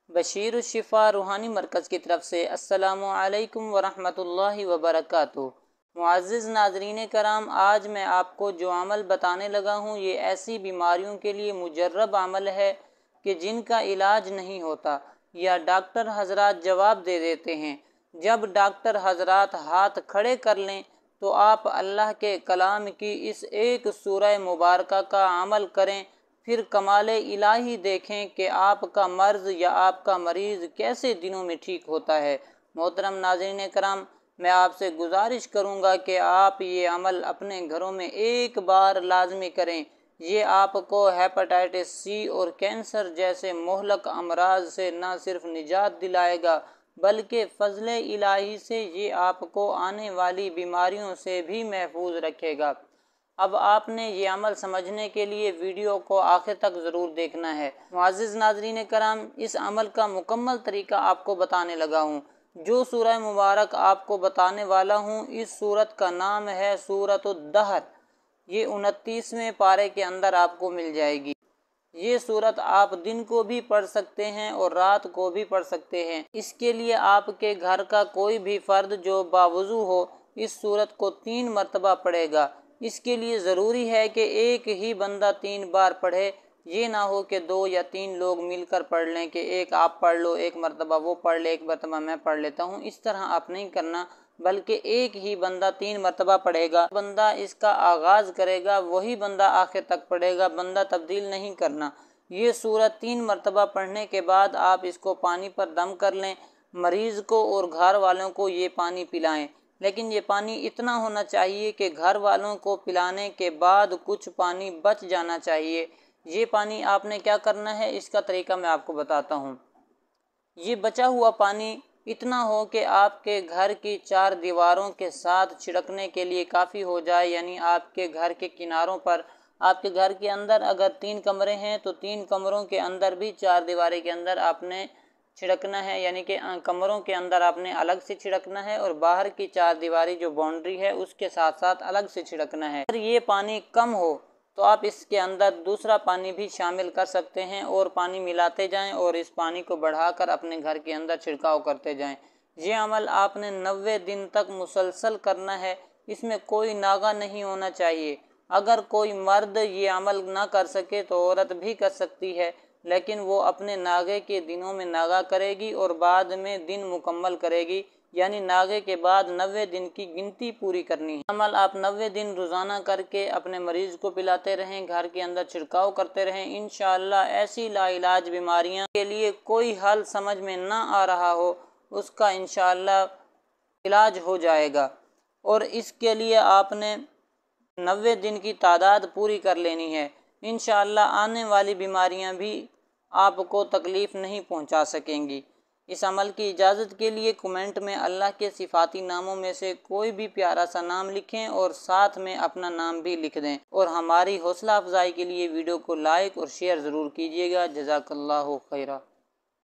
बशीर शिफा रूहानी मरकज़ की तरफ से अस्सलामु अलैकुम वरहमतुल्लाहि वबरकातुहू। मुअज़्ज़िज़ नाज़रीन कराम, आज मैं आपको जो अमल बताने लगा हूँ ये ऐसी बीमारियों के लिए मुजर्रब अमल है कि जिनका इलाज नहीं होता या डॉक्टर हजरात जवाब दे देते हैं। जब डॉक्टर हजरात हाथ खड़े कर लें तो आप अल्लाह के कलाम की इस एक सूरह मुबारका का अमल करें, फिर कमाल इलाही देखें कि आपका मर्ज़ या आपका मरीज़ कैसे दिनों में ठीक होता है। मोहतरम नाज़रीन कराम, मैं आपसे गुजारिश करूंगा कि आप ये अमल अपने घरों में एक बार लाजमी करें। ये आपको हेपेटाइटिस सी और कैंसर जैसे मुहलक अमराज से न सिर्फ निजात दिलाएगा बल्कि फ़ज़ल इलाही से ये आपको आने वाली बीमारियों से भी महफूज रखेगा। अब आपने ये अमल समझने के लिए वीडियो को आखिर तक ज़रूर देखना है। मुअज़्ज़िज़ नाज़रीन कराम, इस अमल का मुकम्मल तरीका आपको बताने लगा हूँ। जो सूरह मुबारक आपको बताने वाला हूँ, इस सूरत का नाम है सूरतुद्दहर। ये 29वें पारे के अंदर आपको मिल जाएगी। ये सूरत आप दिन को भी पढ़ सकते हैं और रात को भी पढ़ सकते हैं। इसके लिए आपके घर का कोई भी फ़र्द जो बावुज़ू हो इस सूरत को 3 मरतबा पढ़ेगा। इसके लिए ज़रूरी है कि एक ही बंदा 3 बार पढ़े। ये ना हो कि 2 या 3 लोग मिलकर पढ़ लें कि एक आप पढ़ लो, एक मरतबा वो पढ़ ले, एक मरतबा मैं पढ़ लेता हूँ। इस तरह आप नहीं करना, बल्कि एक ही बंदा 3 मरतबा पढ़ेगा। बंदा इसका आगाज़ करेगा वही बंदा आखिर तक पढ़ेगा, बंदा तब्दील नहीं करना। ये सूरत 3 मरतबा पढ़ने के बाद आप इसको पानी पर दम कर लें। मरीज़ को और घर वालों को ये पानी पिलाएं, लेकिन ये पानी इतना होना चाहिए कि घर वालों को पिलाने के बाद कुछ पानी बच जाना चाहिए। ये पानी आपने क्या करना है, इसका तरीका मैं आपको बताता हूँ। ये बचा हुआ पानी इतना हो कि आपके घर की 4 दीवारों के साथ छिड़कने के लिए काफ़ी हो जाए, यानी आपके घर के किनारों पर, आपके घर के अंदर अगर 3 कमरे हैं तो 3 कमरों के अंदर भी 4 दीवारी के अंदर आपने छिड़कना है, यानी कि कमरों के अंदर आपने अलग से छिड़कना है और बाहर की 4 दीवारी जो बाउंड्री है उसके साथ साथ अलग से छिड़कना है। अगर ये पानी कम हो तो आप इसके अंदर दूसरा पानी भी शामिल कर सकते हैं और पानी मिलाते जाएं और इस पानी को बढ़ाकर अपने घर के अंदर छिड़काव करते जाएं। ये अमल आपने 90 दिन तक मुसलसल करना है। इसमें कोई नागा नहीं होना चाहिए। अगर कोई मर्द ये अमल ना कर सके तो औरत भी कर सकती है, लेकिन वो अपने नागे के दिनों में नागा करेगी और बाद में दिन मुकम्मल करेगी, यानी नागे के बाद 90 दिन की गिनती पूरी करनी है। अमल आप 90 दिन रोज़ाना करके अपने मरीज़ को पिलाते रहें, घर के अंदर छिड़काव करते रहें। इंशाअल्लाह ऐसी लाइलाज बीमारियां के लिए कोई हल समझ में ना आ रहा हो उसका इंशाअल्लाह इलाज हो जाएगा। और इसके लिए आपने 90 दिन की तादाद पूरी कर लेनी है। इंशाअल्लाह आने वाली बीमारियां भी आपको तकलीफ़ नहीं पहुंचा सकेंगी। इस अमल की इजाज़त के लिए कमेंट में अल्लाह के सिफाती नामों में से कोई भी प्यारा सा नाम लिखें और साथ में अपना नाम भी लिख दें। और हमारी हौसला अफजाई के लिए वीडियो को लाइक और शेयर ज़रूर कीजिएगा। जज़ाकल्लाहु खैरा।